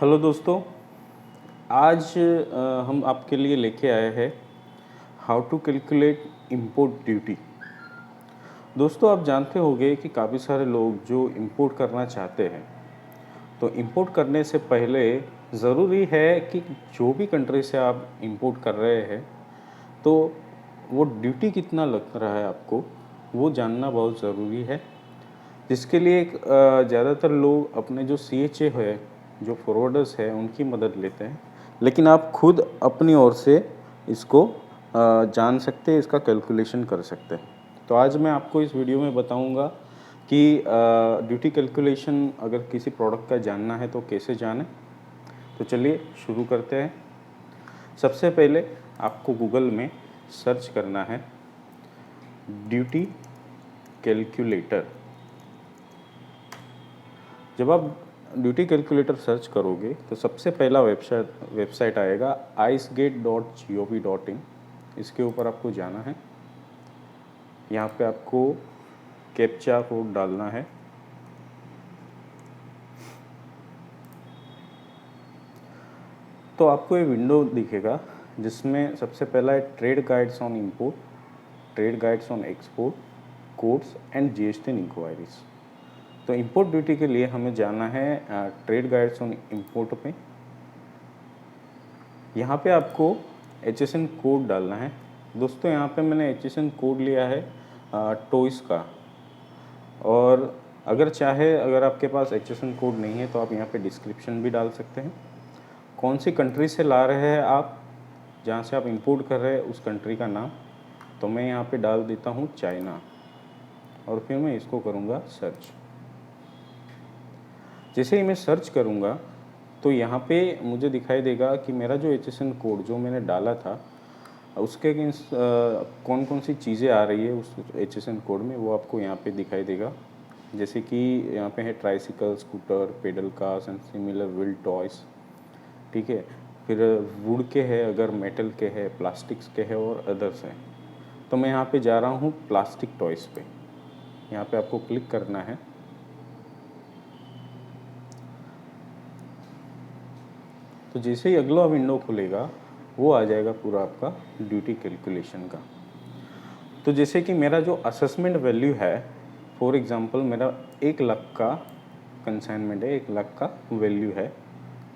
Hello दोस्तों। आज हम आपके लिए लेके आए हैं how to calculate import duty. दोस्तों, आप जानते होंगे कि काफ़ी सारे लोग जो इंपोर्ट करना चाहते हैं, तो इंपोर्ट करने से पहले ज़रूरी है कि जो भी कंट्री से आप इंपोर्ट कर रहे हैं, तो वो ड्यूटी कितना लग रहा है आपको, वो जानना बहुत ज़रूरी है। जिसके लिए ज़्यादातर लोग अपने जो CHA है, जो फॉरवर्डर्स है, उनकी मदद लेते हैं। लेकिन आप खुद अपनी ओर से इसको जान सकते हैं, इसका कैलकुलेशन कर सकते हैं। तो आज मैं आपको इस वीडियो में बताऊंगा कि ड्यूटी कैलकुलेशन अगर किसी प्रोडक्ट का जानना है तो कैसे जानें। तो चलिए शुरू करते हैं। सबसे पहले आपको गूगल में सर्च करना है ड्यूटी कैलकुलेटर। जब आप ड्यूटी कैलकुलेटर सर्च करोगे तो सबसे पहला वेबसाइट आएगा icegate.gov.in। इसके ऊपर आपको जाना है। यहाँ पे आपको कैप्चा कोड डालना है। तो आपको ये विंडो दिखेगा जिसमें सबसे पहला है trade guides on import, trade guides on export, codes and GST inquiries. तो इंपोर्ट ड्यूटी के लिए हमें जाना है ट्रेड गाइड्स ऑन इंपोर्ट पे। यहाँ पे आपको HSN कोड डालना है। दोस्तों, यहाँ पे मैंने HSN कोड लिया है टॉयस का। और अगर आपके पास HSN कोड नहीं है तो आप यहाँ पे डिस्क्रिप्शन भी डाल सकते हैं। कौन सी कंट्री से ला रहे हैं आप, जहाँ से आप इंपोर्ट कर रहे हैं उस कंट्री का नाम। तो मैं यहाँ पे डाल देता हूँ चाइना, और फिर मैं इसको करूँगा सर्च। जैसे ही मैं सर्च करूँगा तो यहाँ पे मुझे दिखाई देगा कि मेरा जो HSN कोड जो मैंने डाला था उसके अगेंस्ट कौन कौन सी चीज़ें आ रही है उस HSN कोड में, वो आपको यहाँ पे दिखाई देगा। जैसे कि यहाँ पे है tricycle, scooter, pedal cars and similar wheel toys. ठीक है। फिर वुड के है, अगर मेटल के है, प्लास्टिक्स के है और अदर्स हैं। तो मैं यहाँ पे जा रहा हूँ प्लास्टिक टॉयस पे। यहाँ पे आपको क्लिक करना है। तो जैसे ही अगला विंडो खुलेगा वो आ जाएगा पूरा आपका ड्यूटी कैलकुलेशन का। तो जैसे कि मेरा जो असेसमेंट वैल्यू है, फॉर एग्जांपल मेरा 1 लाख का कंसाइनमेंट है, 1 लाख का वैल्यू है,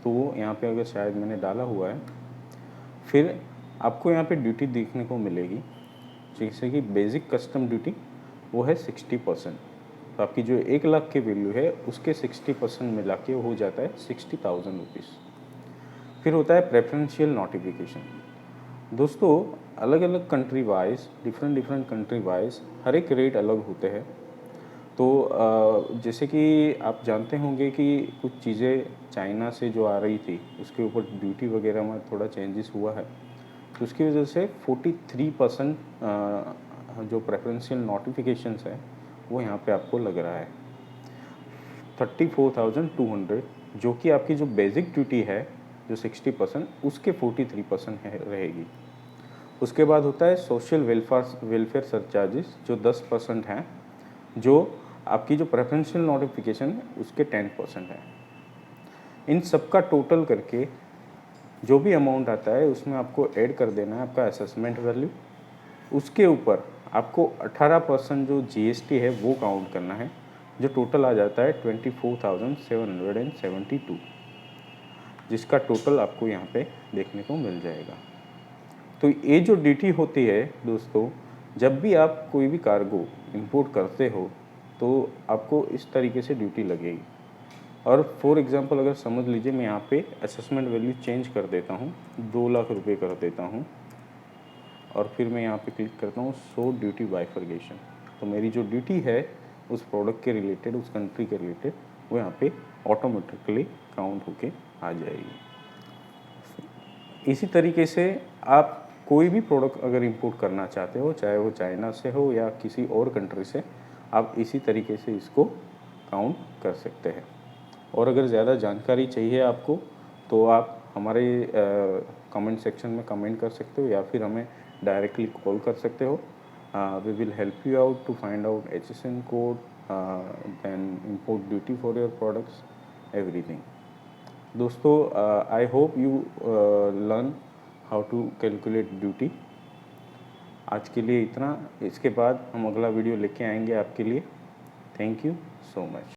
तो वो यहाँ पे अगर शायद मैंने डाला हुआ है, फिर आपको यहाँ पे ड्यूटी देखने को मिलेगी। जैसे कि बेसिक कस्टम ड्यूटी वो है 60%। तो आपकी जो 1 लाख की वैल्यू है उसके 60% मिला के हो जाता है 60,000 रुपीज़। फिर होता है प्रेफरेंशियल नोटिफिकेशन। दोस्तों, अलग अलग country wise, different country wise हर एक रेट अलग होते हैं। तो जैसे कि आप जानते होंगे कि कुछ चीज़ें चाइना से जो आ रही थी उसके ऊपर ड्यूटी वगैरह में थोड़ा चेंजेस हुआ है। तो उसकी वजह से 43% जो प्रेफरेंशियल नोटिफिकेशंस है वो यहाँ पे आपको लग रहा है 34,200, जो कि आपकी जो बेसिक ड्यूटी है जो 60% उसके 43% रहेगी। उसके बाद होता है सोशल वेलफेयर सरचार्जेस जो 10% हैं, जो आपकी जो प्रेफरेंशियल नोटिफिकेशन है उसके 10% है। इन सब का टोटल करके जो भी अमाउंट आता है उसमें आपको ऐड कर देना है आपका असेसमेंट वैल्यू। उसके ऊपर आपको 18% जो GST है वो काउंट करना है, जो टोटल आ जाता है 24,772, जिसका टोटल आपको यहाँ पे देखने को मिल जाएगा। तो ये जो ड्यूटी होती है दोस्तों, जब भी आप कोई भी कार्गो इंपोर्ट करते हो तो आपको इस तरीके से ड्यूटी लगेगी। और फॉर एग्जांपल अगर समझ लीजिए मैं यहाँ पे असेसमेंट वैल्यू चेंज कर देता हूँ, 2 लाख रुपए कर देता हूँ, और फिर मैं यहाँ पे क्लिक करता हूँ शो ड्यूटी बाइफरगेशन। तो मेरी जो ड्यूटी है उस प्रोडक्ट के रिलेटेड, उस कंट्री के रिलेटेड, वो यहाँ पे ऑटोमेटिकली काउंट होके आ जाएगी। इसी तरीके से आप कोई भी प्रोडक्ट अगर इंपोर्ट करना चाहते हो, चाहे वो चाइना से हो या किसी और कंट्री से, आप इसी तरीके से इसको काउंट कर सकते हैं। और अगर ज़्यादा जानकारी चाहिए आपको तो आप हमारे कमेंट सेक्शन में कमेंट कर सकते हो या फिर हमें डायरेक्टली कॉल कर सकते हो। We will help you out to find out HSN code, then import duty for your products, everything. दोस्तों I hope you learn how to calculate duty. आज के लिए इतना, इसके बाद हम अगला वीडियो लेके आएंगे आपके लिए। Thank you so much.